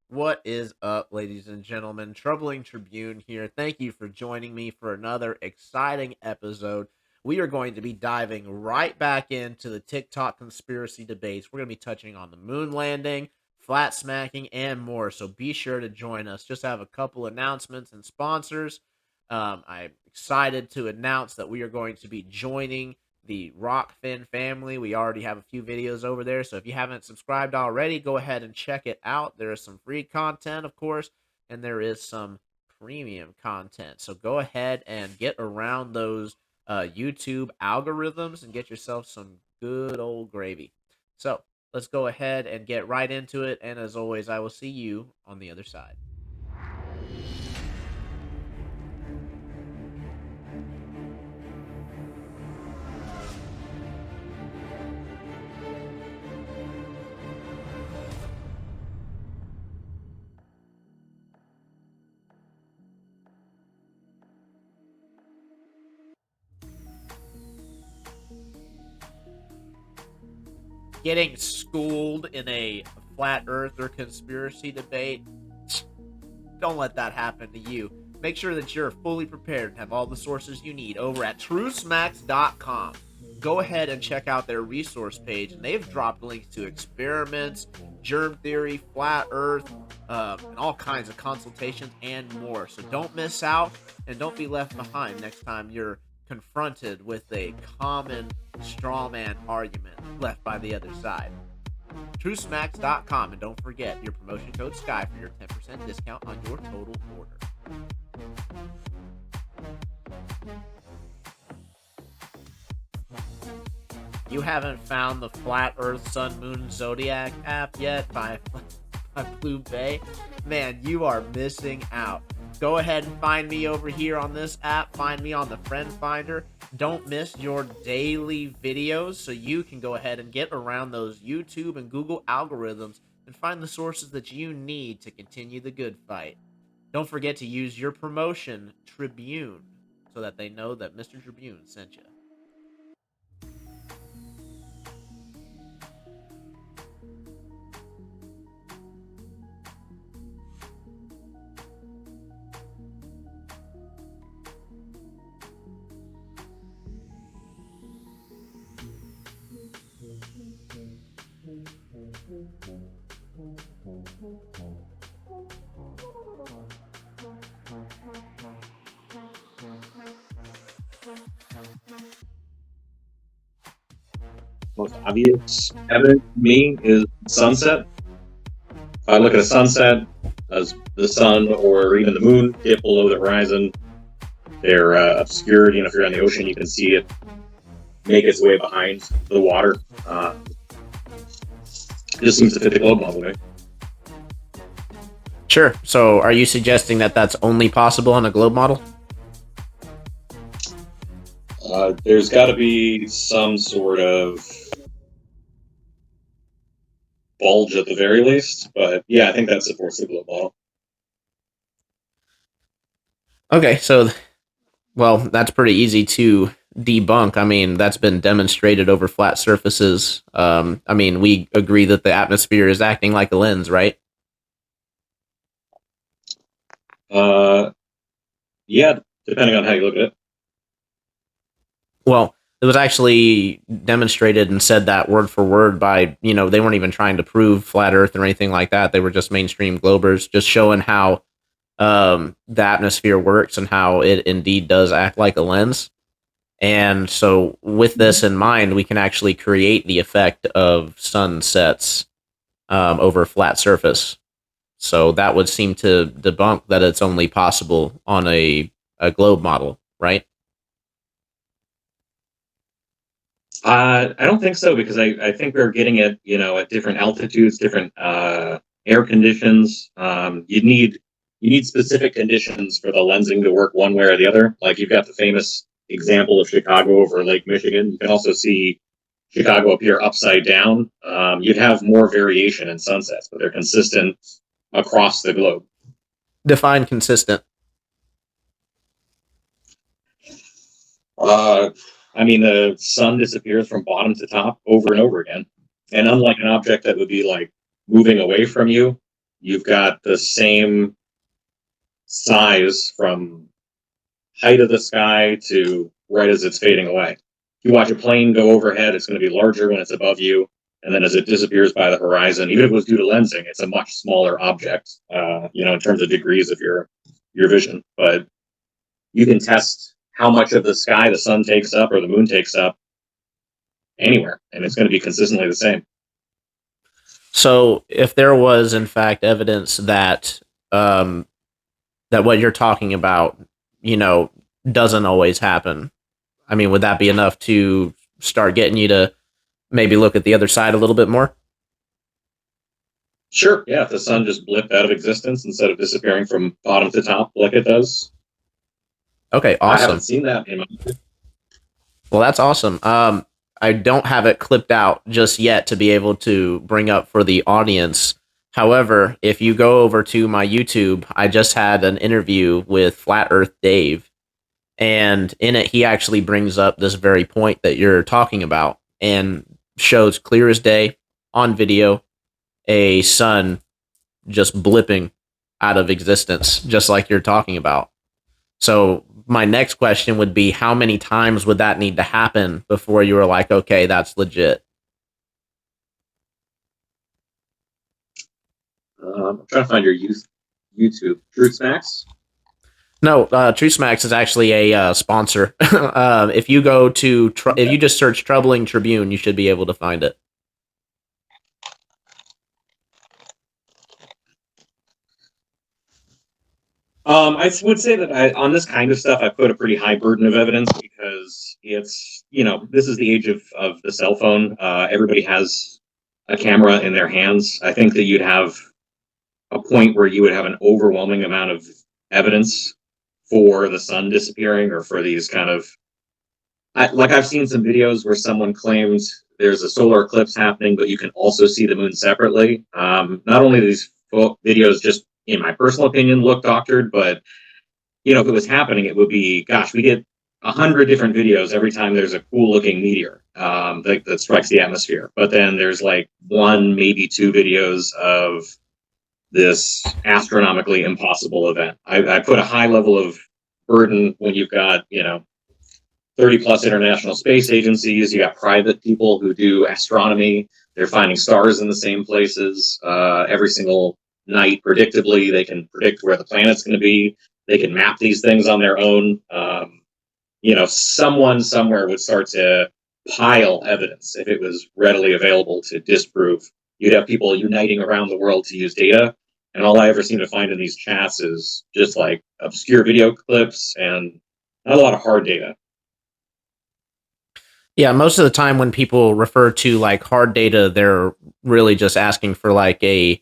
What is up, ladies and gentlemen? Troubling Tribune here. Thank you for joining me for another exciting episode. We are going to be diving right back into the TikTok conspiracy debates. We're going to be touching on the moon landing, flat smacking, and more. So be sure to join us. Just have a couple announcements and sponsors. I'm excited to announce that we are going to be joining the Rokfin family. We already have a few videos over there, so if you haven't subscribed already, go ahead and check it out. There is some free content, of course, and there is some premium content. So go ahead and get around those YouTube algorithms and get yourself some good old gravy. So let's go ahead and get right into it. And as always, I will see you on the other side. Getting schooled in a flat earther conspiracy debate, don't let that happen to you. Make sure that you're fully prepared and have all the sources you need over at truesmacks.com. Go ahead and check out their resource page, and they've dropped links to experiments, germ theory, flat earth, and all kinds of consultations and more. So don't miss out and don't be left behind next time you're confronted with a common straw man argument left by the other side. TrueSmacks.com, and don't forget your promotion code SKY for your 10% discount on your total order. You haven't found the Flat Earth Sun Moon Zodiac app yet by Blue Bay? Man, you are missing out. Go ahead and find me over here on this app. Find me on the Friend Finder. Don't miss your daily videos so you can go ahead and get around those YouTube and Google algorithms and find the sources that you need to continue the good fight. Don't forget to use your promotion, Tribune, so that they know that Mr. Tribune sent you. Most obvious evidence to me is sunset. If I look at a sunset, as the sun or even the moon dip below the horizon, they're obscured. If you're on the ocean, you can see it make its way behind the water. Just seems to fit the globe model, right? Sure. So, are you suggesting that that's only possible on a globe model? There's got to be some sort of bulge at the very least, but yeah, I think that supports the globe model. Okay, so, well, that's pretty easy to debunk. I mean, that's been demonstrated over flat surfaces. I mean, we agree that the atmosphere is acting like a lens, right? Yeah, depending on how you look at it. Well, it was actually demonstrated and said that word for word by, they weren't even trying to prove flat Earth or anything like that. They were just mainstream globers, just showing how the atmosphere works and how it indeed does act like a lens. And so, with this in mind, we can actually create the effect of sunsets over a flat surface. So that would seem to debunk that it's only possible on a globe model, right? I don't think so, because I think we're getting it, at different altitudes, different air conditions. You need specific conditions for the lensing to work one way or the other. Like, you've got the famous example of Chicago over Lake Michigan. You can also see Chicago appear upside down. You'd have more variation in sunsets, but they're consistent across the globe. Define consistent. The sun disappears from bottom to top over and over again. And unlike an object that would be like moving away from you, you've got the same size from height of the sky to right as it's fading away. If you watch a plane go overhead, it's going to be larger when it's above you, and then as it disappears by the horizon, even if it was due to lensing, it's a much smaller object. In terms of degrees of your vision. But you can test how much of the sky the sun takes up or the moon takes up anywhere, and it's going to be consistently the same. So, if there was in fact evidence that that what you're talking about, you know, doesn't always happen, I mean, would that be enough to start getting you to maybe look at the other side a little bit more? Sure, yeah, if the sun just blipped out of existence instead of disappearing from bottom to top like it does. Okay, I haven't awesome. seen that in my. Well, that's awesome. I don't have it clipped out just yet to be able to bring up for the audience. However, if you go over to my YouTube, I just had an interview with Flat Earth Dave, and in it, he actually brings up this very point that you're talking about and shows clear as day on video a sun just blipping out of existence, just like you're talking about. So my next question would be, how many times would that need to happen before you were like, okay, that's legit? I'm trying to find your YouTube. Truth Snacks? No, True Smacks is actually a sponsor. If you go to, if you just search "Troubling Tribune," you should be able to find it. I would say that on this kind of stuff, I put a pretty high burden of evidence because this is the age of the cell phone. Everybody has a camera in their hands. I think that you'd have a point where you would have an overwhelming amount of evidence for the sun disappearing or for these kind of. I've seen some videos where someone claimed there's a solar eclipse happening, but you can also see the moon separately. Not only do these videos just, in my personal opinion, look doctored, but if it was happening, it would be, gosh, we get 100 different videos every time there's a cool looking meteor that strikes the atmosphere. But then there's like one, maybe two videos of this astronomically impossible event. I put a high level of burden when you've got, 30 plus international space agencies. You got private people who do astronomy. They're finding stars in the same places every single night. Predictably, they can predict where the planet's going to be. They can map these things on their own. Someone somewhere would start to pile evidence if it was readily available to disprove. You'd have people uniting around the world to use data. And all I ever seem to find in these chats is just like obscure video clips and not a lot of hard data. Yeah, most of the time when people refer to like hard data, they're really just asking for like a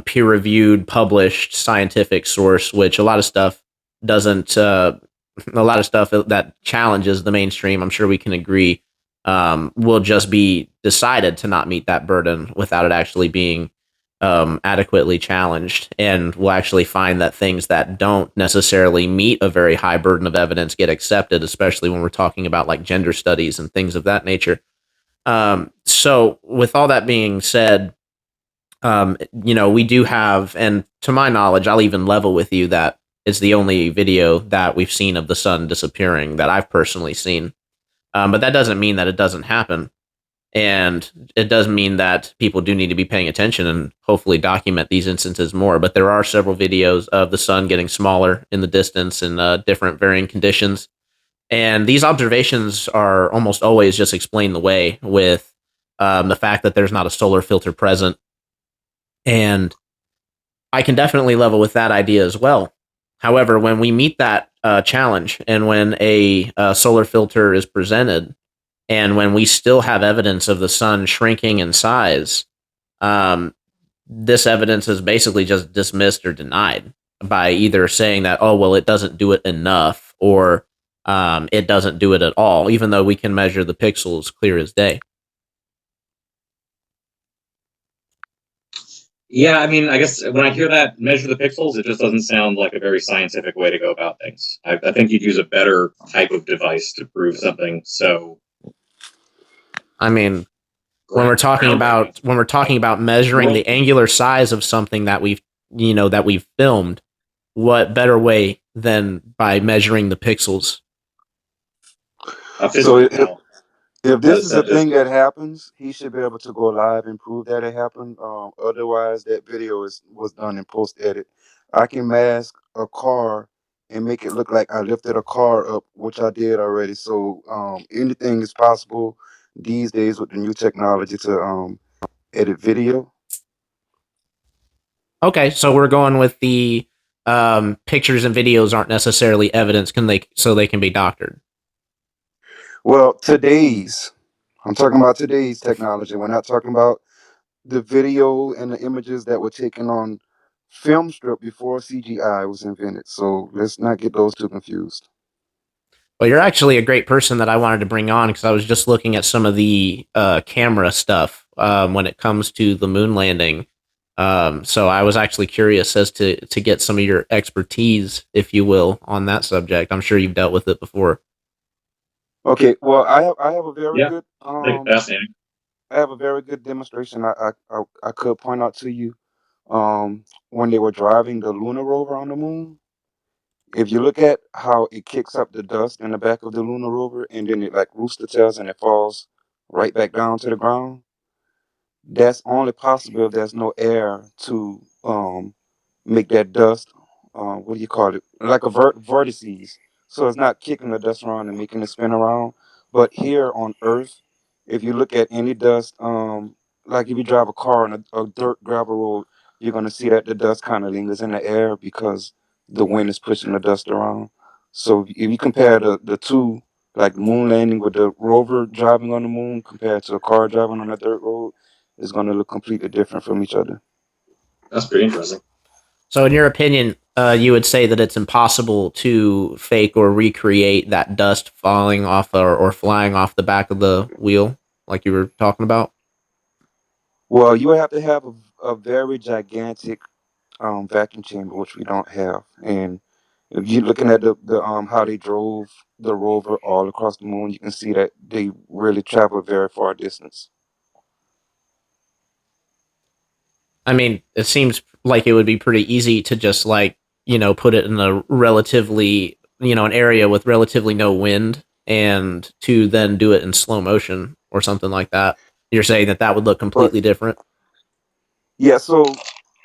peer-reviewed, published scientific source, which a lot of stuff doesn't. A lot of stuff that challenges the mainstream, I'm sure we can agree, will just be decided to not meet that burden without it actually being adequately challenged, and we'll actually find that things that don't necessarily meet a very high burden of evidence get accepted, especially when we're talking about like gender studies and things of that nature. So, with all that being said, we do have, and to my knowledge, I'll even level with you that it's the only video that we've seen of the sun disappearing that I've personally seen. But that doesn't mean that it doesn't happen. And it does mean that people do need to be paying attention and hopefully document these instances more. But there are several videos of the sun getting smaller in the distance in different varying conditions. And these observations are almost always just explained away with the fact that there's not a solar filter present. And I can definitely level with that idea as well. However, when we meet that challenge and when a solar filter is presented, and when we still have evidence of the sun shrinking in size, um, this evidence is basically just dismissed or denied by either saying that, oh, well, it doesn't do it enough, or it doesn't do it at all, even though we can measure the pixels clear as day. Yeah, I mean, I guess when I hear that measure the pixels, it just doesn't sound like a very scientific way to go about things. I think you'd use a better type of device to prove something so I mean, when we're talking about measuring the angular size of something that we've filmed, what better way than by measuring the pixels? A So physical count. if But this it's is a not just thing that happens, he should be able to go live and prove that it happened. Otherwise, that video was done in post edit. I can mask a car and make it look like I lifted a car up, which I did already. So anything is possible these days with the new technology to edit video. Okay, so we're going with the pictures and videos aren't necessarily evidence. Can they so they can be doctored? Well, I'm talking about today's technology. We're not talking about the video and the images that were taken on film strip before CGI was invented. So let's not get those two confused. Well, you're actually a great person that I wanted to bring on because I was just looking at some of the camera stuff when it comes to the moon landing. So I was actually curious as to get some of your expertise, if you will, on that subject. I'm sure you've dealt with it before. Okay, well, I have a very yeah, good I think fascinating. I have a very good demonstration I could point out to you. When they were driving the lunar rover on the moon, if you look at how it kicks up the dust in the back of the lunar rover and then it like rooster tails and it falls right back down to the ground, that's only possible if there's no air to make that dust. What do you call it? Like a vortices. So it's not kicking the dust around and making it spin around. But here on Earth, if you look at any dust, like if you drive a car on a dirt gravel road, you're gonna see that the dust kind of lingers in the air because the wind is pushing the dust around. So if you compare the two, like the moon landing with the rover driving on the moon compared to a car driving on a dirt road, it's gonna look completely different from each other. That's pretty interesting. So, in your opinion, you would say that it's impossible to fake or recreate that dust falling off or flying off the back of the wheel, like you were talking about. Well, you would have to have a very gigantic vacuum chamber, which we don't have. And if you're looking at the how they drove the rover all across the moon, you can see that they really traveled very far distance. I mean, it seems like it would be pretty easy to just put it in a relatively, an area with relatively no wind and to then do it in slow motion or something like that. You're saying that that would look But completely different. yeah, so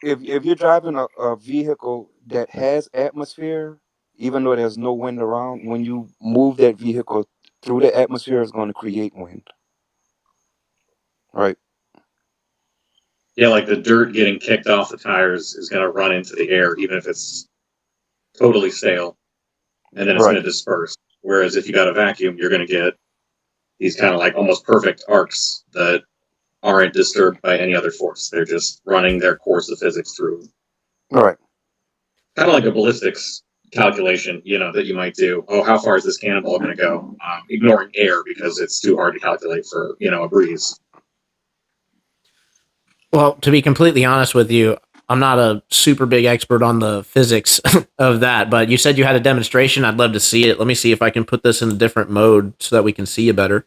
if you're driving a vehicle that has atmosphere, even though there's no wind around, when you move that vehicle through the atmosphere, it's going to create wind, right? Yeah, like the dirt getting kicked off the tires is going to run into the air, even if it's totally stale, and then it's Right, going to disperse. Whereas if you got a vacuum, you're going to get these kind of like almost perfect arcs that aren't disturbed by any other force. They're just running their course of physics through. right, Kind of like a ballistics calculation, that you might do. Oh, how far is this cannonball going to go? Ignoring air because it's too hard to calculate for, a breeze. Well, to be completely honest with you, I'm not a super big expert on the physics of that, but you said you had a demonstration. I'd love to see it. Let me see if I can put this in a different mode so that we can see it better.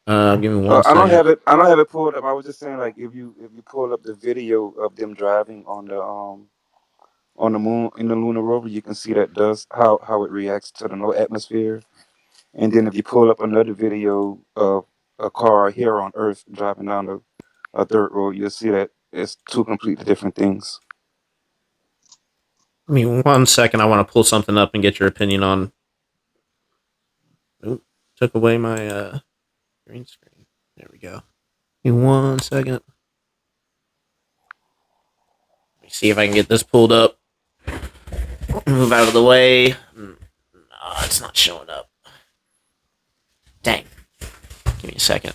Give me one I don't second. have it. I don't have it pulled up. I was just saying, like, if you pull up the video of them driving on the moon in the lunar rover, you can see that does how it reacts to the no atmosphere. And then if you pull up another video of a car here on Earth driving down a dirt road, you'll see that it's two completely different things. Give me one second. I want to pull something up and get your opinion on. Oop, took away my green screen. There we go. Give me one second. Let me see if I can get this pulled up. Move out of the way. No, it's not showing up. Dang. Give me a second.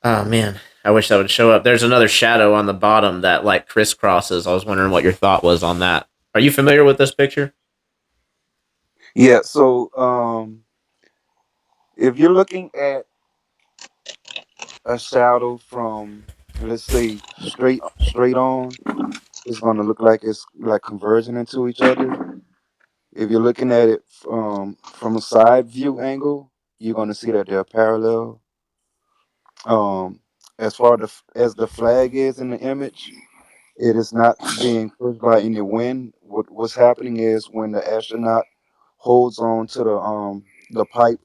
Oh man, I wish that would show up. There's another shadow on the bottom that like crisscrosses. I was wondering what your thought was on that. Are you familiar with this picture? Yeah. So if you're looking at a shadow from, let's say, straight on, it's gonna look like it's like converging into each other. If you're looking at it from a side view angle, you're gonna see that they're parallel. Um, as far as the flag is in the image, it is not being pushed by any wind. What's happening is when the astronaut holds on to the pipe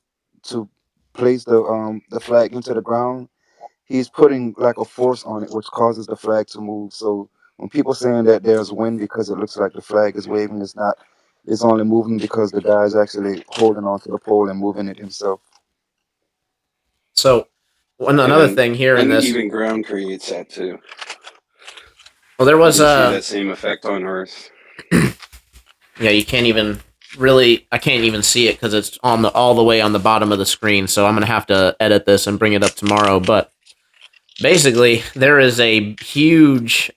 to place the flag into the ground, he's putting like a force on it, which causes the flag to move. So when people saying that there's wind because it looks like the flag is waving, it's not. It's only moving because the guy is actually holding onto the pole and moving it himself. So, another And thing here in this, uneven ground creates that too. well, there You was can see that same effect on Earth. yeah, you can't even really, I can't even see it because it's on the all the way on the bottom of the screen. So I'm gonna have to edit this and bring it up tomorrow. But basically, there is a huge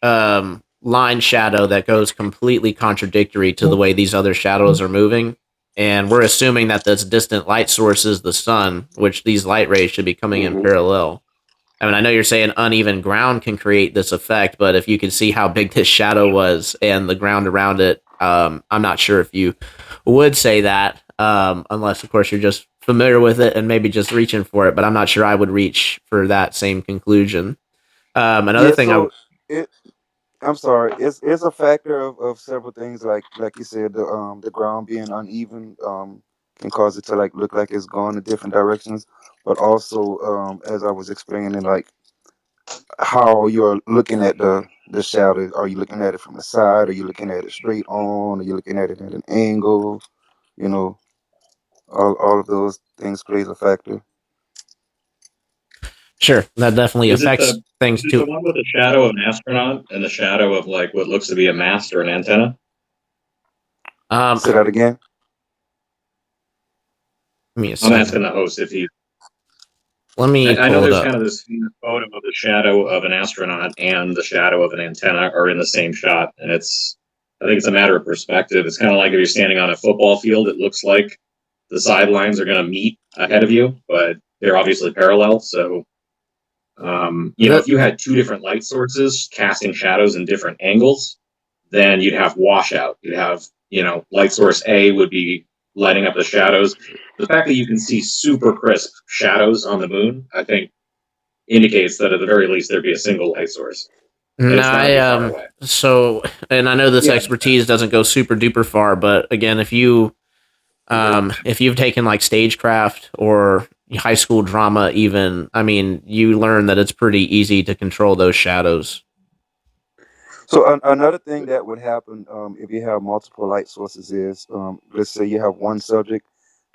line shadow that goes completely contradictory to the way these other shadows are moving. And we're assuming that this distant light source is the sun, which these light rays should be coming in Mm-hmm. parallel. I mean, I know you're saying uneven ground can create this effect, but if you could see how big this shadow was and the ground around it, I'm not sure if you would say that, unless, of course, you're just familiar with it and maybe just reaching for it. But I'm not sure I would reach for that same conclusion. Another Yeah. thing I So it. I'm sorry. It's a factor of several things. Like you said, the ground being uneven can cause it to like look like it's going in different directions. But also, as I was explaining, like how you're looking at the shadow. Are you looking at it from the side? Are you looking at it straight on? Are you looking at it at an angle? You know, all of those things plays a factor. sure that definitely Is it the affects things too. one with the shadow of an astronaut and the shadow of like what looks to be a mast or an antenna? Um, Say that again. Give me a I'm second. asking the host if he. Let me I know pull it there's up. kind of this famous photo of the shadow of an astronaut and the shadow of an antenna are in the same shot, and I think it's a matter of perspective. It's kind of like if you're standing on a football field, it looks like the sidelines are going to meet ahead of you, but they're obviously parallel. So, The, if you had two different light sources casting shadows in different angles, then you'd have washout. You'd have, light source A would be lighting up the shadows. The fact that you can see super crisp shadows on the moon, I think, indicates that at the very least there'd be a single light source, and no, it's not too far away. so, and I know this Yeah, expertise doesn't go super duper far, but again, if you've taken like stagecraft or high school drama, even, I mean, you learn that it's pretty easy to control those shadows. So another thing that would happen if you have multiple light sources is, let's say you have one subject.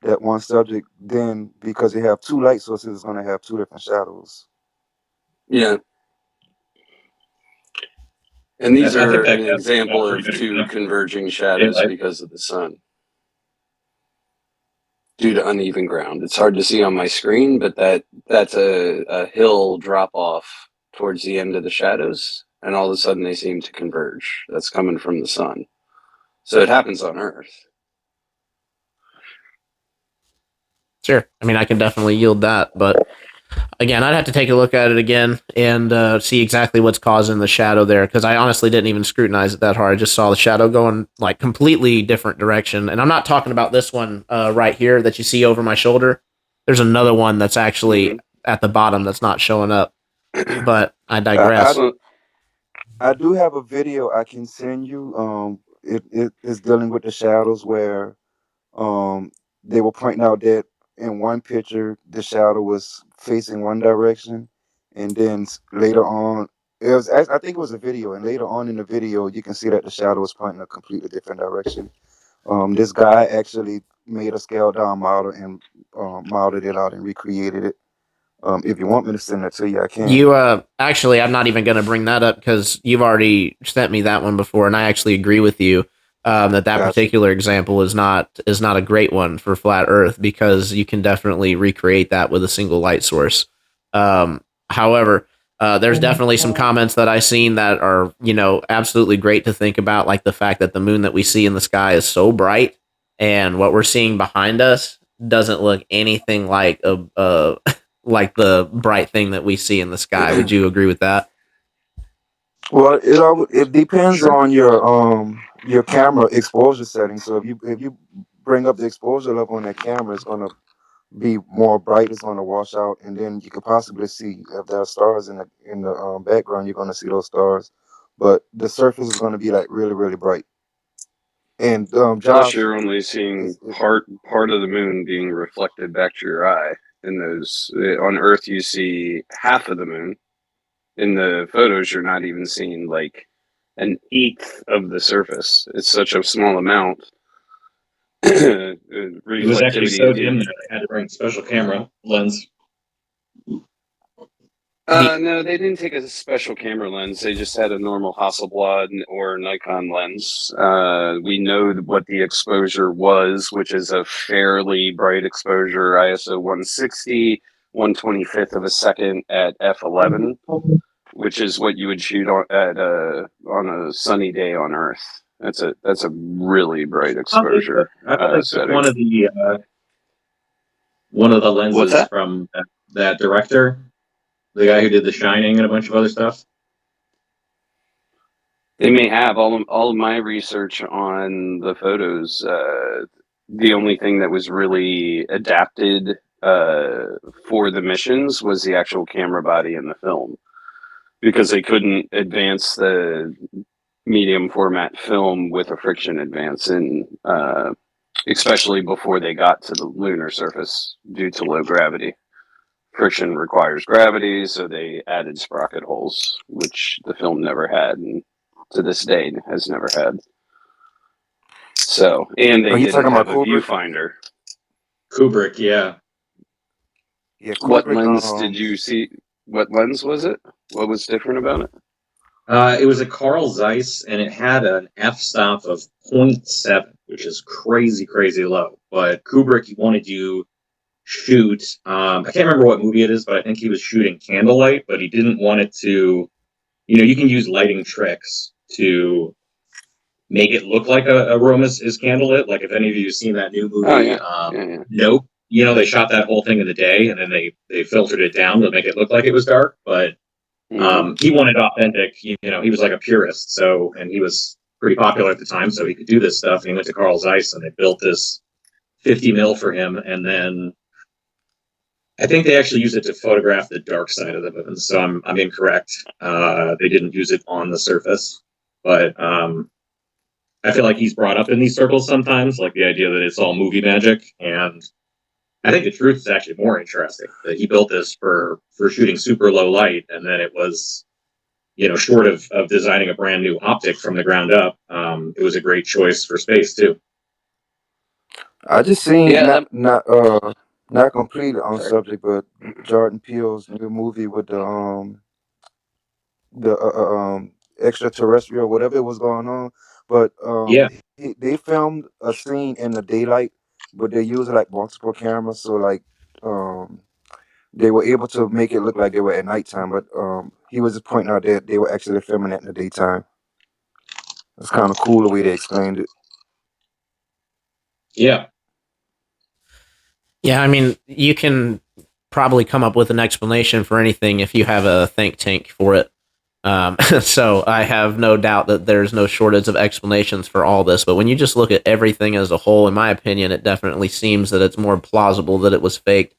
That one subject, then because you have two light sources, is going to have two different shadows. Yeah. And these I think are that an Casper got example a pretty of good two example. converging Yeah, shadows because of the sun due to uneven ground. It's hard to see on my screen, but that's a hill drop off towards the end of the shadows, and all of a sudden they seem to converge. That's coming from the sun. So it happens on Earth. Sure. I mean, I can definitely yield that, but again, I'd have to take a look at it again and see exactly what's causing the shadow there because I honestly didn't even scrutinize it that hard. I just saw the shadow going like completely different direction, and I'm not talking about this one right here that you see over my shoulder. There's another one that's actually Mm-hmm. at the bottom that's not showing up, but I I, I digress. So I do have a video I can send you. It is dealing with the shadows where um they were pointing out that in one picture the shadow was facing one direction, and then later on I think it was a video, and later on in the video you can see that the shadow was pointing a completely different direction. This guy actually made a scaled down model and modeled it out and recreated it. If you want me to send it to you, I can. You actually, I'm not even going to bring that up because you've already sent me that one before, and I actually agree with you that Gotcha. particular example is not a great one for flat Earth because you can definitely recreate that with a single light source. However, there's definitely some comments that I've seen that are absolutely great to think about, like the fact that the moon that we see in the sky is so bright, and what we're seeing behind us doesn't look anything like a like the bright thing that we see in the sky. Would you agree with that? Well, it depends sure. on your camera exposure setting. So if you bring up the exposure level on that camera, it's gonna be more bright. It's going to wash out, and then you could possibly see if there are stars in the background. You're going to see those stars, but the surface is going to be like really really bright. And Plus, Josh, you're only seeing is part of the moon being reflected back to your eye. In those on Earth, you see half of the moon. In the photos, you're not even seeing like an eighth of the surface. It's such a small amount. It was actually Reflectivity. so dim that I had to bring a special camera lens. He No, they didn't take a special camera lens. They just had a normal Hasselblad or Nikon lens. We know what the exposure was, which is a fairly bright exposure, ISO 160, 125th of a second at f11, which is what you would shoot on a sunny day on Earth. That's a really bright exposure I thought they took setting. one of the What's lenses that? from that director, the guy who did The Shining and a bunch of other stuff. They may have all of my research on the photos. The only thing that was really adapted for the missions was the actual camera body in the film because they couldn't advance the medium format film with a friction advance in especially before they got to the lunar surface due to low gravity. Friction requires gravity, so they added sprocket holes, which the film never had, and to this day has never had. So, and are they you didn't talking about have a Kubrick? viewfinder. Kubrick, yeah. Yeah, What Kubrick. lens did you see? What lens was it? What was different about it? It was a Carl Zeiss, and it had an f-stop of 0.7, which is crazy, crazy low. But Kubrick, he wanted you shoot. I can't remember what movie it is, but I think he was shooting candlelight, but he didn't want it to. You can use lighting tricks to make it look like a room is candlelit. Like if any of you have seen that new Oh movie, yeah, yeah. Nope. They shot that whole thing in the day, and then they filtered it down to make it look like it was dark. But he wanted authentic. He was like a purist, and he was pretty popular at the time, so he could do this stuff. And he went to Carl Zeiss, and they built this 50 mil for him, and then I think they actually used it to photograph the dark side of the moon. So I'm incorrect. They didn't use it on the surface, but I feel like he's brought up in these circles sometimes, like the idea that it's all movie magic. And I think the truth is actually more interesting. That he built this for shooting super low light, and then it was, short of designing a brand new optic from the ground up, it was a great choice for space too. I just seen Yeah, not completely on sorry. subject, but Jordan Peele's new movie with the extraterrestrial whatever was going on, but Yeah, they filmed a scene in the daylight, but they used like multiple cameras, so like um they were able to make it look like they were at nighttime, but he was just pointing out that they were actually filming it in the daytime. It's kind of cool the way they explained it. yeah. Yeah, I mean, you can probably come up with an explanation for anything if you have a think tank for it. So I have no doubt that there's no shortage of explanations for all this. But when you just look at everything as a whole, in my opinion, it definitely seems that it's more plausible that it was faked.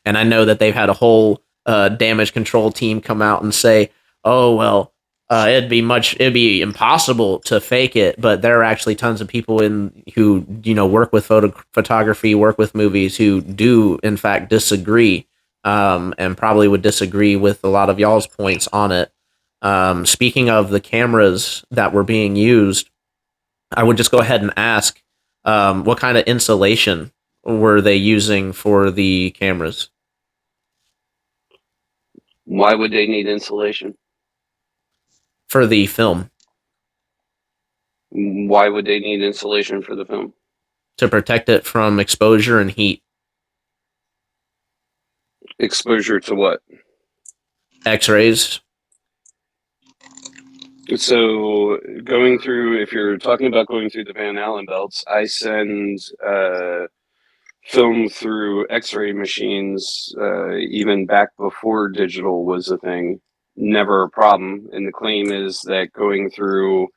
And I know that they've had a whole damage control team come out and say, "Oh well, it'd be impossible to fake it." But there are actually tons of people who work with photography, work with movies, who do in fact disagree, and probably would disagree with a lot of y'all's points on it. Speaking of the cameras that were being used, I would just go ahead and ask, what kind of insulation were they using for the cameras? Why would they need insulation? For the film, Why would they need insulation for the film? to protect it from exposure and heat, Exposure to what? X-rays. So if you're talking about going through the Van Allen belts, I send film through X-ray machines even back before digital was a thing. Never a problem. And the claim is that going through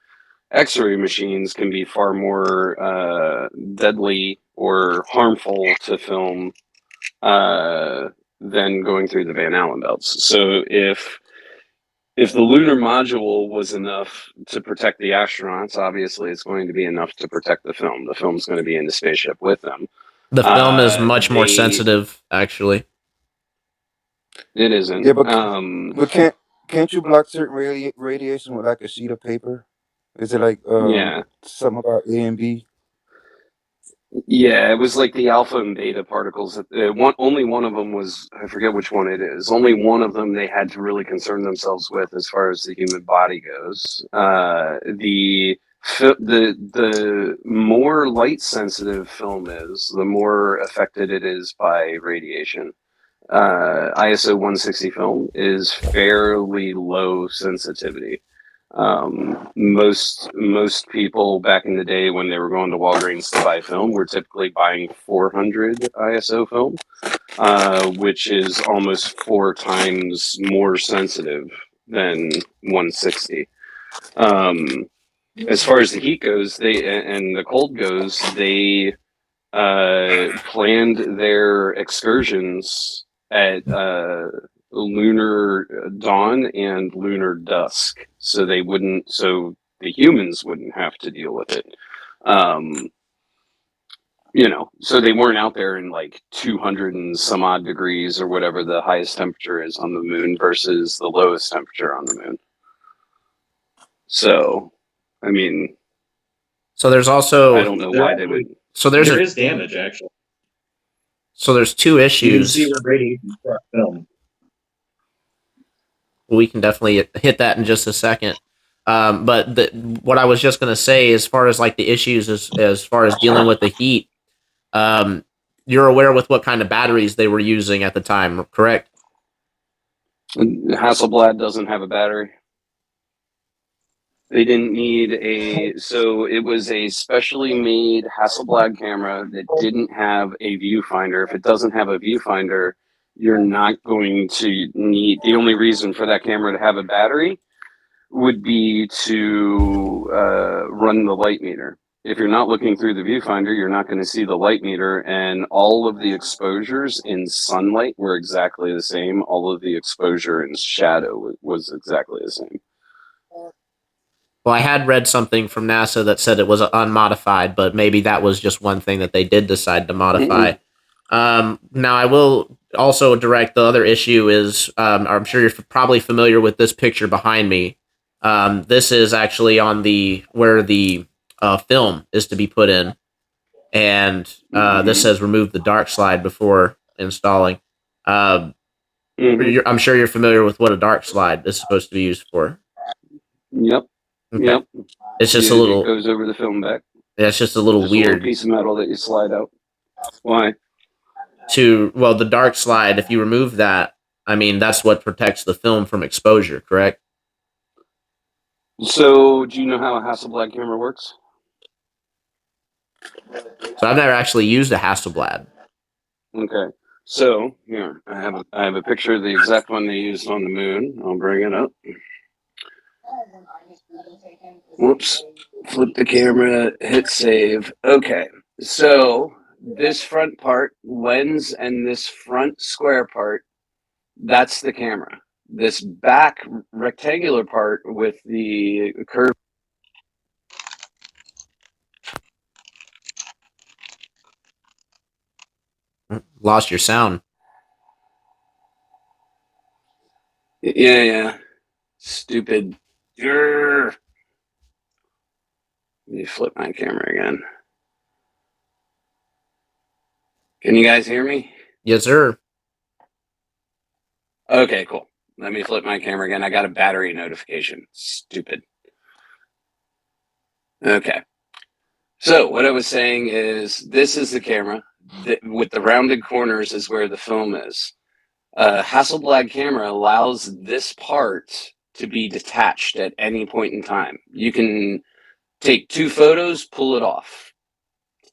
X-ray machines can be far more deadly or harmful to film than going through the Van Allen belts. So if the lunar module was enough to protect the astronauts, obviously it's going to be enough to protect the film. The film's going to be in the spaceship with them. The film is much more sensitive, actually. It isn't. Yeah, but can't you block certain radiation with like a sheet of paper? Is it like yeah. something about A and B? Yeah, it was like the alpha and beta particles. Only one of them was, I forget which one it is. Only one of them they had to really concern themselves with as far as the human body goes. The more light sensitive film is, the more affected it is by radiation. ISO 160 film is fairly low sensitivity. Most people back in the day when they were going to Walgreens to buy film were typically buying 400 ISO film, which is almost 4 times more sensitive than 160. As far as the heat goes, and the cold goes, they planned their excursions at lunar dawn and lunar dusk, so the humans wouldn't have to deal with it. So they weren't out there in like 200 and some odd degrees or whatever the highest temperature is on the moon versus the lowest temperature on the moon. So, I mean, so there's also I don't know why they would. So there is damage actually. So there's 2 issues. You can see where radiation struck film. We can definitely hit that in just a second. But what I was just going to say, as far as like the issues, as far as dealing with the heat, you're aware with what kind of batteries they were using at the time, correct? Hasselblad doesn't have a battery. They didn't need so it was a specially made Hasselblad camera that didn't have a viewfinder. If it doesn't have a viewfinder, you're not going to need, the only reason for that camera to have a battery would be to run the light meter. If you're not looking through the viewfinder, you're not going to see the light meter, and all of the exposures in sunlight were exactly the same. All of the exposure in shadow was exactly the same. Well, I had read something from NASA that said it was unmodified, but maybe that was just one thing that they did decide to modify. Now, I will also direct the other issue is I'm sure you're probably familiar with this picture behind me. This is actually on where the film is to be put in, and this says remove the dark slide before installing. I'm sure you're familiar with what a dark slide is supposed to be used for. Yep. Okay. Yep. It's just a little. It goes over the film back. Yeah, it's just a little weird. A little piece of metal that you slide out. Why? The dark slide. If you remove that, I mean, that's what protects the film from exposure. Correct. So, do you know how a Hasselblad camera works? So I've never actually used a Hasselblad. Okay. So here I have a picture of the exact one they used on the moon. I'll bring it up. Whoops. Flip the camera, hit save. Okay. So this front part, lens, and this front square part, that's the camera. This back rectangular part with the curve. Lost your sound. Yeah. Stupid. Let me flip my camera again. Can you guys hear me? Yes, sir. Okay, cool. Let me flip my camera again. I got a battery notification. Stupid. Okay. So what I was saying is this is the camera. With the rounded corners is where the film is. Hasselblad camera allows this part to be detached at any point in time. You can take 2 photos, pull it off.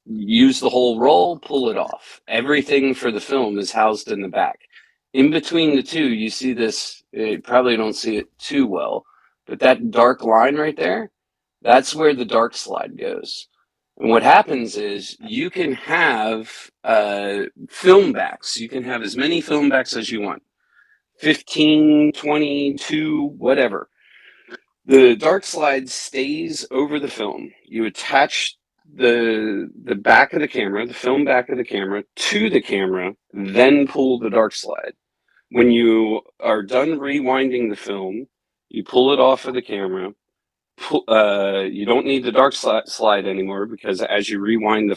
Use the whole roll, pull it off. Everything for the film is housed in the back. In between the 2, you see this, you probably don't see it too well, but that dark line right there, that's where the dark slide goes. And what happens is you can have film backs. You can have as many film backs as you want. 15, 22, whatever. The dark slide stays over the film. You attach the back of the camera, the film back of the camera, to the camera, then pull the dark slide. When you are done rewinding the film, you pull it off of the camera. You don't need the dark slide anymore, because as you rewind the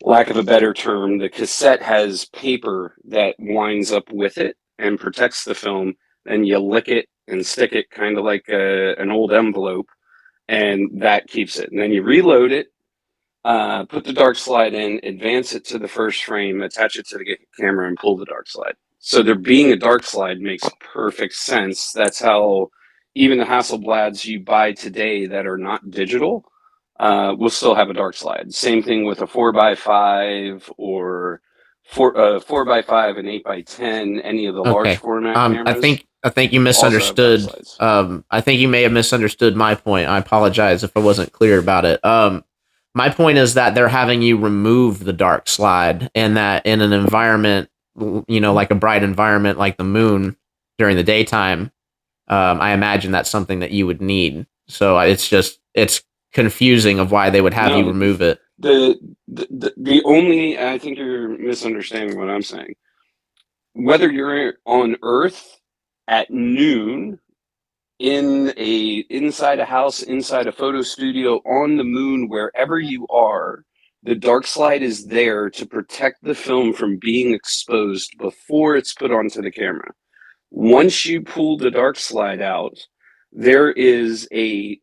lack of a better term, the cassette has paper that winds up with it and protects the film. And you lick it and stick it kind of like an old envelope, and that keeps it. And then you reload it, put the dark slide in, advance it to the first frame, attach it to the camera, and pull the dark slide. So there being a dark slide makes perfect sense. That's how even the Hasselblads you buy today that are not digital will still have a dark slide. Same thing with a 4x5 or 4x5 and 8x10, any of the large Okay. format I cameras think you also have dark misunderstood. slides. I think you may have misunderstood my point. I apologize if I wasn't clear about it. My point is that they're having you remove the dark slide, and that in an environment, like a bright environment like the moon during the daytime, I imagine that's something that you would need. So it's confusing of why they would have you No, remove it. the only, I think you're misunderstanding what I'm saying. Whether you're on Earth at noon, inside a house, inside a photo studio, on the moon, wherever you are, the dark slide is there to protect the film from being exposed before it's put onto the camera. Once you pull the dark slide out, there is a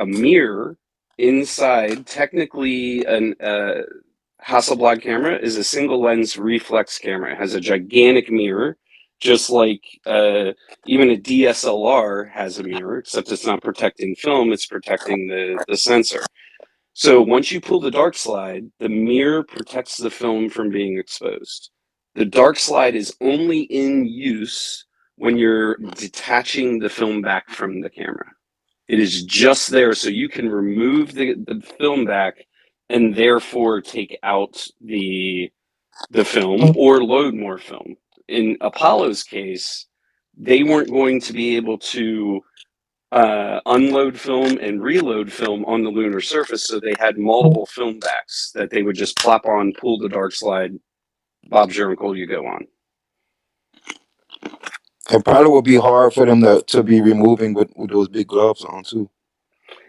mirror inside. Technically, an Hasselblad camera is a single lens reflex camera. It has a gigantic mirror, just like even a DSLR has a mirror, except it's not protecting film, it's protecting the sensor. So once you pull the dark slide, the mirror protects the film from being exposed. The dark slide is only in use when you're detaching the film back from the camera. It is just there so you can remove the film back and therefore take out the film or load more film. In Apollo's case, they weren't going to be able to unload film and reload film on the lunar surface, so they had multiple film backs that they would just plop on, pull the dark slide, Bob's your uncle, you go on. It probably would be hard for them to be removing with those big gloves on too.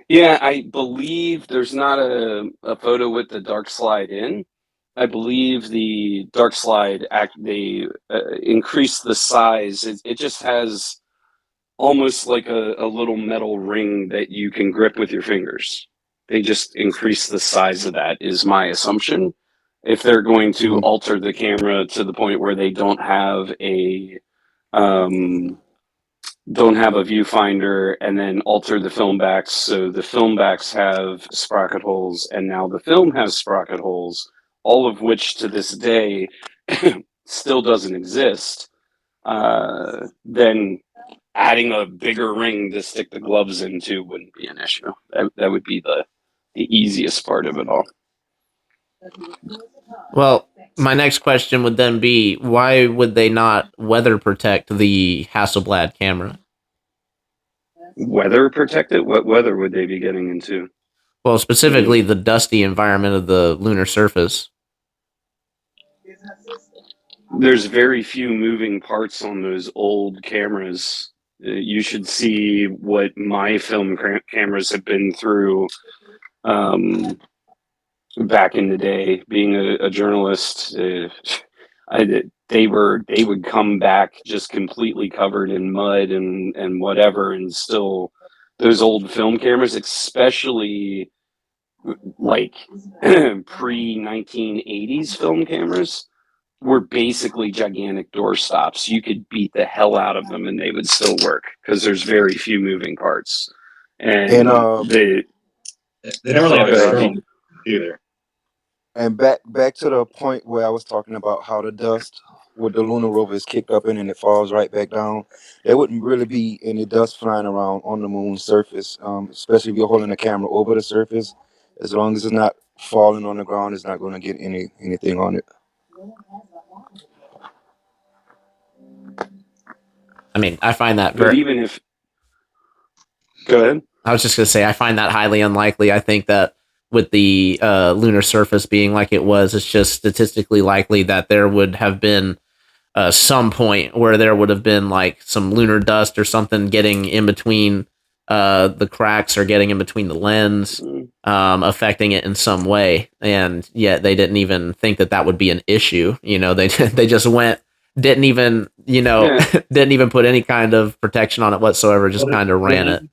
Yeah, I believe there's not a photo with the dark slide in. I believe the dark slide they increased the size. It just has almost like a little metal ring that you can grip with your fingers. They just increase the size of that, is my assumption. If they're going to alter the camera to the point where they don't have a viewfinder, and then alter the film backs so the film backs have sprocket holes, and now the film has sprocket holes, all of which to this day still doesn't exist, then adding a bigger ring to stick the gloves into wouldn't be an issue. That would be the easiest part of it all. Well, my next question would then be, why would they not weather protect the Hasselblad camera? Weather protected? What weather would they be getting into? Well, specifically the dusty environment of the lunar surface. There's very few moving parts on those old cameras. You should see what my film cameras have been through back in the day. Being a journalist, they would come back just completely covered in mud and whatever, and still those old film cameras, especially like pre-1980s film cameras, were basically gigantic door stops. You could beat the hell out of them and they would still work because there's very few moving parts. And They don't really have external either. And back to the point where I was talking about how the dust what the lunar rover is kicked up in and it falls right back down, there wouldn't really be any dust flying around on the moon's surface, especially if you're holding the camera over the surface. As long as it's not falling on the ground, it's not going to get anything on it. I mean, I find that But even if, go ahead. I was just going to say, I find that highly unlikely. I think that with the lunar surface being like it was, it's just statistically likely that there would have been some point where there would have been like some lunar dust or something getting in between the cracks or getting in between the lens, affecting it in some way. And yet they didn't even think that that would be an issue. You know, they just didn't even, didn't even put any kind of protection on it whatsoever, just kind of ran it.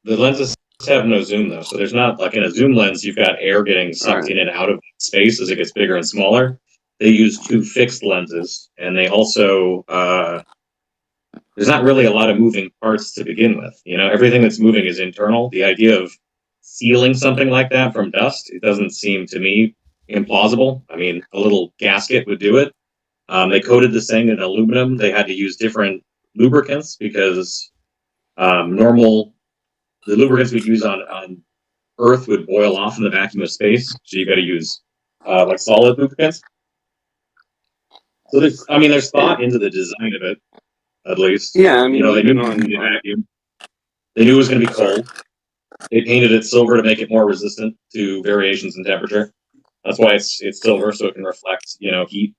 The lenses have no zoom though, so there's not like in a zoom lens you've got air getting sucked in and out of space as it gets bigger and smaller. They use two fixed lenses, and they also there's not really a lot of moving parts to begin with. You know, everything that's moving is internal. The idea of sealing something like that from dust, it doesn't seem to me implausible. I mean, a little gasket would do it. They coated this thing in aluminum. They had to use different lubricants because the lubricants we'd use on Earth would boil off in the vacuum of space. So you got to use like solid lubricants. So there's thought into the design of it, at least. Yeah, I mean, they knew the vacuum. They knew it was going to be cold. They painted it silver to make it more resistant to variations in temperature. That's why it's silver, so it can reflect, heat.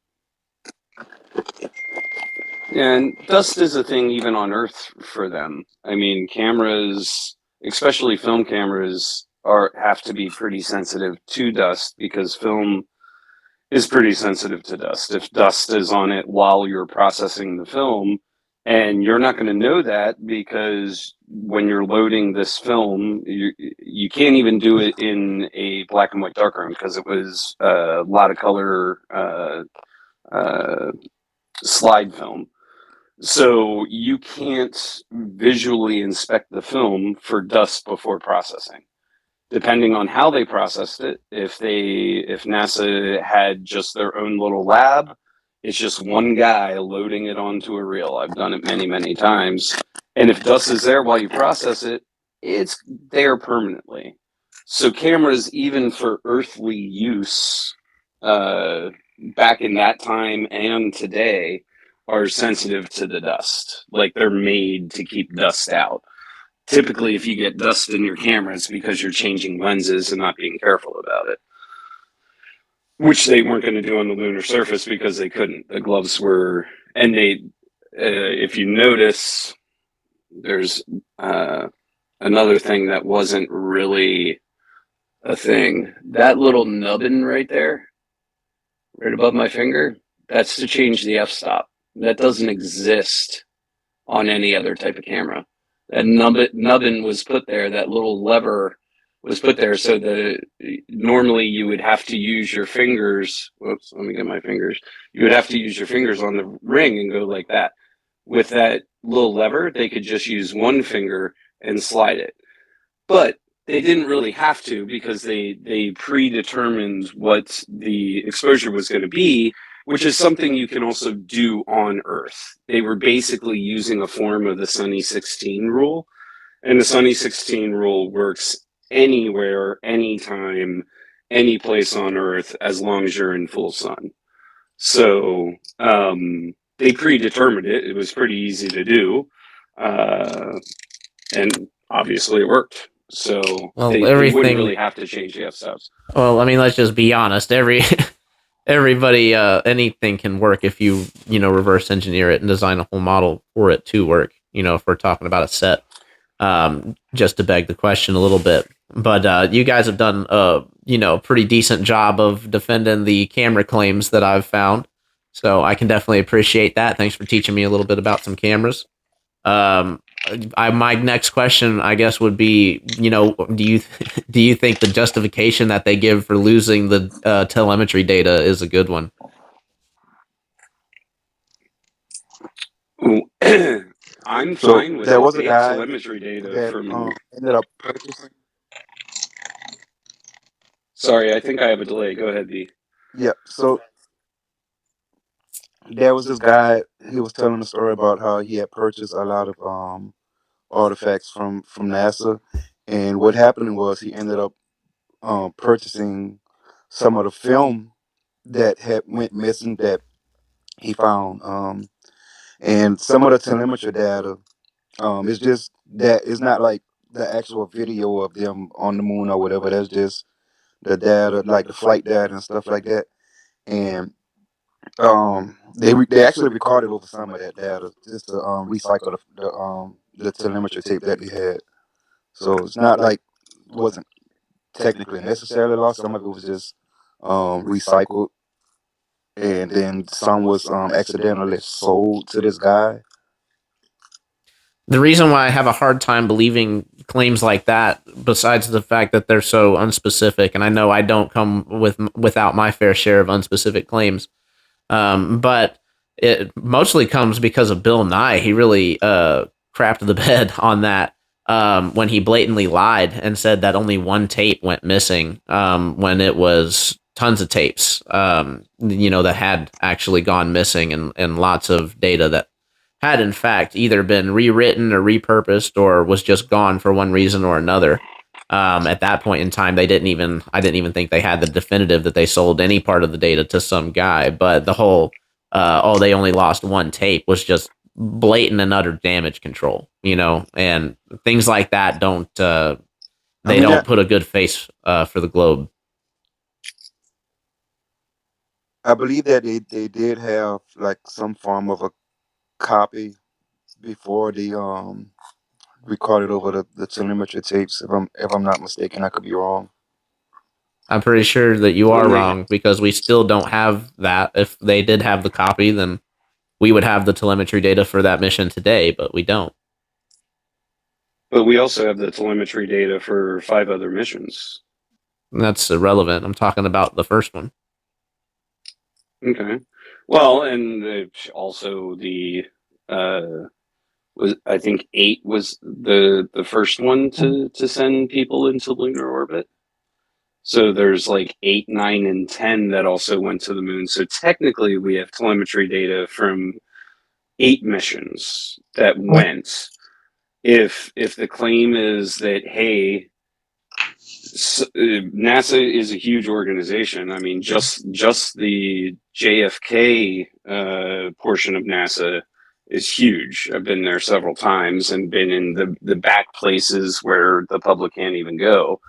And dust is a thing even on Earth for them. I mean, cameras, especially film cameras, have to be pretty sensitive to dust because film is pretty sensitive to dust. If dust is on it while you're processing the film, and you're not going to know that because when you're loading this film, you can't even do it in a black and white darkroom because it was a lot of color slide film. So you can't visually inspect the film for dust before processing. Depending on how they processed it, if NASA had just their own little lab, it's just one guy loading it onto a reel. I've done it many, many times. And if dust is there while you process it, it's there permanently. So cameras, even for earthly use, back in that time and today, are sensitive to the dust. Like they're made to keep dust out. Typically, if you get dust in your camera, it's because you're changing lenses and not being careful about it, which they weren't going to do on the lunar surface because they couldn't. The gloves were, and if you notice, there's another thing that wasn't really a thing. That little nubbin right there, right above my finger, that's to change the f-stop. That doesn't exist on any other type of camera. That nubbin was put there, that little lever was put there so that normally you would have to use your fingers. Whoops, let me get my fingers. You would have to use your fingers on the ring and go like that. With that little lever, they could just use one finger and slide it. But they didn't really have to because they predetermined what the exposure was going to be, which is something you can also do on Earth. They were basically using a form of the Sunny 16 rule, and the Sunny 16 rule works anywhere, anytime, any place on Earth, as long as you're in full sun. So they predetermined it. It was pretty easy to do, and obviously it worked. So they wouldn't really have to change the f-stops. Well, I mean, let's just be honest. Everybody, anything can work if you reverse engineer it and design a whole model for it to work. If we're talking about a set, just to beg the question a little bit. But you guys have done a pretty decent job of defending the camera claims that I've found. So I can definitely appreciate that. Thanks for teaching me a little bit about some cameras. My next question, I guess, would be, do you think the justification that they give for losing the telemetry data is a good one? I'm fine with there it. was a They have guy telemetry data that from. ended up purchasing. Sorry, I think I have a delay. Go ahead, B. Yeah. So there was this guy. He was telling a story about how he had purchased a lot of artifacts from NASA, and what happened was he ended up purchasing some of the film that had went missing that he found, and some of the telemetry data. It's just that it's not like the actual video of them on the moon or whatever. That's just the data, like the flight data and stuff like that. And they actually recorded over some of that data just to recycle the telemetry tape that they had. So it's not like it wasn't technically necessarily lost. Some of it was just recycled, and then some was accidentally sold to this guy. The reason why I have a hard time believing claims like that, besides the fact that they're so unspecific, and I know I don't come without my fair share of unspecific claims, but it mostly comes because of Bill Nye. He really crapped the bed on that when he blatantly lied and said that only one tape went missing when it was tons of tapes, that had actually gone missing, and lots of data that had in fact either been rewritten or repurposed or was just gone for one reason or another. At that point in time, I didn't even think they had the definitive that they sold any part of the data to some guy. But the whole, they only lost one tape was just blatant and utter damage control, and things like that don't, they don't put a good face for the globe. I believe that they did have like some form of a copy before they recorded over the telemetry tapes. If I'm not mistaken, I could be wrong. I'm pretty sure that you are When they wrong because we still don't have that. If they did have the copy, then we would have the telemetry data for that mission today, but we don't. But we also have the telemetry data for 5 other missions. That's irrelevant. I'm talking about the first one. Okay. Well, and also the was I think 8 was the first one to send people into lunar orbit. So there's like 8, 9, and 10 that also went to the moon. So technically, we have telemetry data from 8 missions that went. If the claim is that, hey, NASA is a huge organization. I mean, just the JFK portion of NASA is huge. I've been there several times and been in the back places where the public can't even go.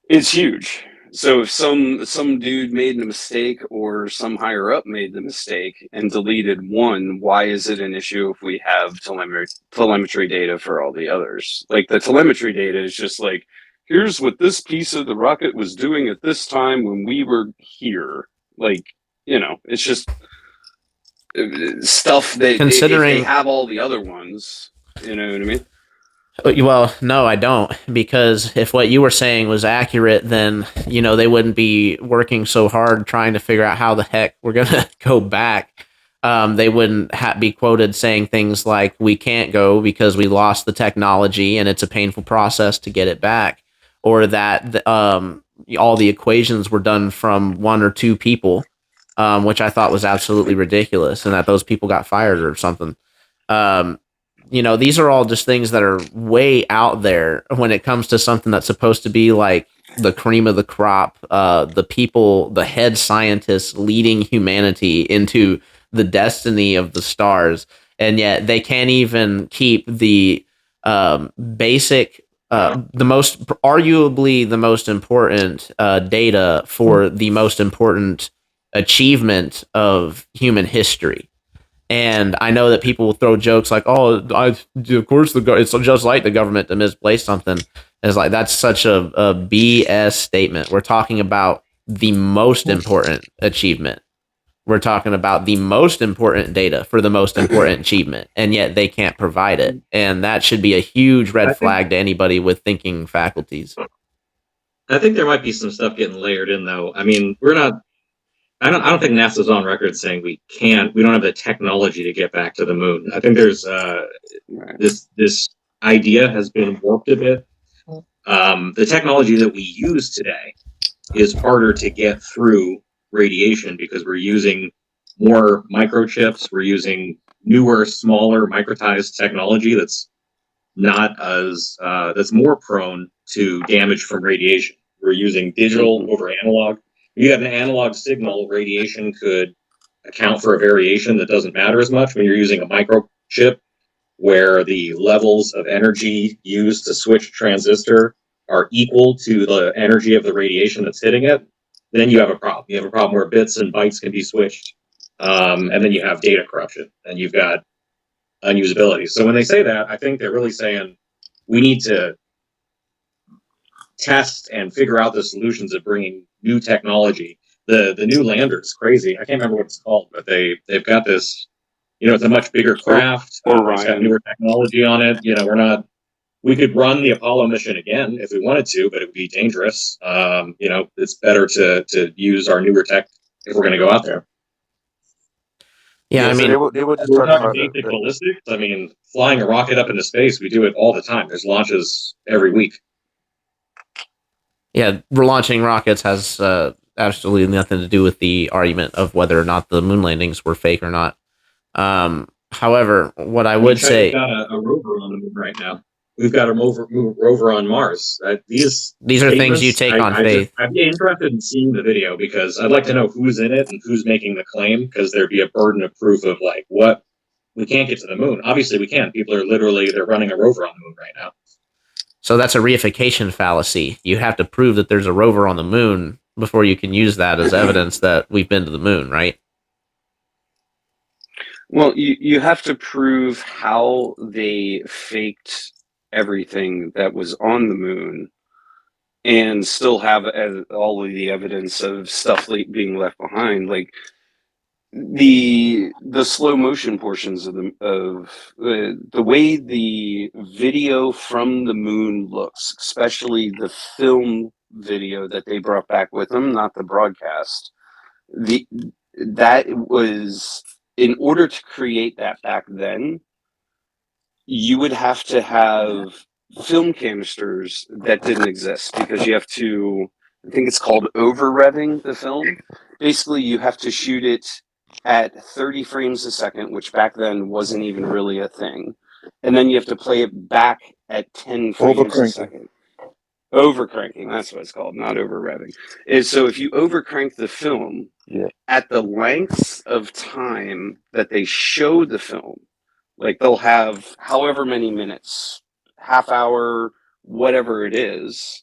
It's huge. So if some dude made a mistake or some higher up made the mistake and deleted one, why is it an issue if we have telemetry data for all the others? Like the telemetry data is just like, here's what this piece of the rocket was doing at this time when we were here. Like, it's just stuff that if they have all the other ones, you know what I mean? Well, no, I don't, because if what you were saying was accurate, then, they wouldn't be working so hard trying to figure out how the heck we're going to go back. They wouldn't be quoted saying things like, we can't go because we lost the technology and it's a painful process to get it back, or that all the equations were done from 1 or 2 people, which I thought was absolutely ridiculous, and that those people got fired or something. These are all just things that are way out there when it comes to something that's supposed to be like the cream of the crop, the people, the head scientists leading humanity into the destiny of the stars. And yet they can't even keep the basic, arguably the most important data for the most important achievement of human history. And I know that people will throw jokes like, "Oh, of course it's just like the government to misplace something." And it's like that's such a BS statement. We're talking about the most important achievement. We're talking about the most important data for the most important achievement, and yet they can't provide it. And that should be a huge red flag to anybody with thinking faculties. I think there might be some stuff getting layered in, though. I mean, I don't think NASA's on record saying we don't have the technology to get back to the moon. I think there's this idea has been warped a bit. The technology that we use today is harder to get through radiation because we're using more microchips. We're using newer, smaller, microtized technology that's not as that's more prone to damage from radiation. We're using digital over analog. If you have an analog signal, radiation could account for a variation that doesn't matter as much. When you're using a microchip, where the levels of energy used to switch a transistor are equal to the energy of the radiation that's hitting it, then you have a problem. You have a problem where bits and bytes can be switched, and then you have data corruption, and you've got unusability. So when they say that, I think they're really saying we need to test and figure out the solutions of bringing new technology. The new lander is crazy. I can't remember what it's called, but they've got this. It's a much bigger craft. It's got newer technology on it. We could run the Apollo mission again if we wanted to, but it would be dangerous. It's better to use our newer tech if we're going to go out there. Yeah, I mean, they were just we're talking talking about basic ballistics. I mean, flying a rocket up into space, we do it all the time. There's launches every week. yeah, launching rockets has absolutely nothing to do with the argument of whether or not the moon landings were fake or not. However, what I would say, China's got a rover on the moon right now. We've got a rover on Mars. These are things you take on faith. I'd be interested in seeing the video because I'd like to know who's in it and who's making the claim, because there'd be a burden of proof of like, what, we can't get to the moon. Obviously we can. People are they're running a rover on the moon right now. So that's a reification fallacy. You have to prove that there's a rover on the moon before you can use that as evidence that we've been to the moon, right? Well, you have to prove how they faked everything that was on the moon and still have all of the evidence of stuff being left behind. Like the slow motion portions of the way the video from the moon looks, especially the film video that they brought back with them, not the broadcast. That was, in order to create that back then, you would have to have film canisters that didn't exist, because you have to, I think it's called over revving the film. Basically, you have to shoot it at 30 frames a second, which back then wasn't even really a thing. And then you have to play it back at 10 frames a second. Overcranking, that's what it's called, not over revving. So if you overcrank the film at the lengths of time that they show the film, like they'll have however many minutes, half hour, whatever it is,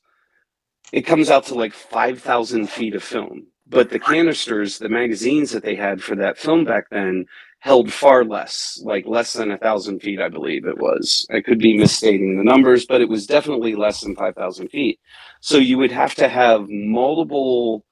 it comes out to like 5,000 feet of film. But the canisters, the magazines that they had for that film back then, held far less, like less than 1,000 feet, I believe it was. I could be misstating the numbers, but it was definitely less than 5,000 feet. So you would have to have multiple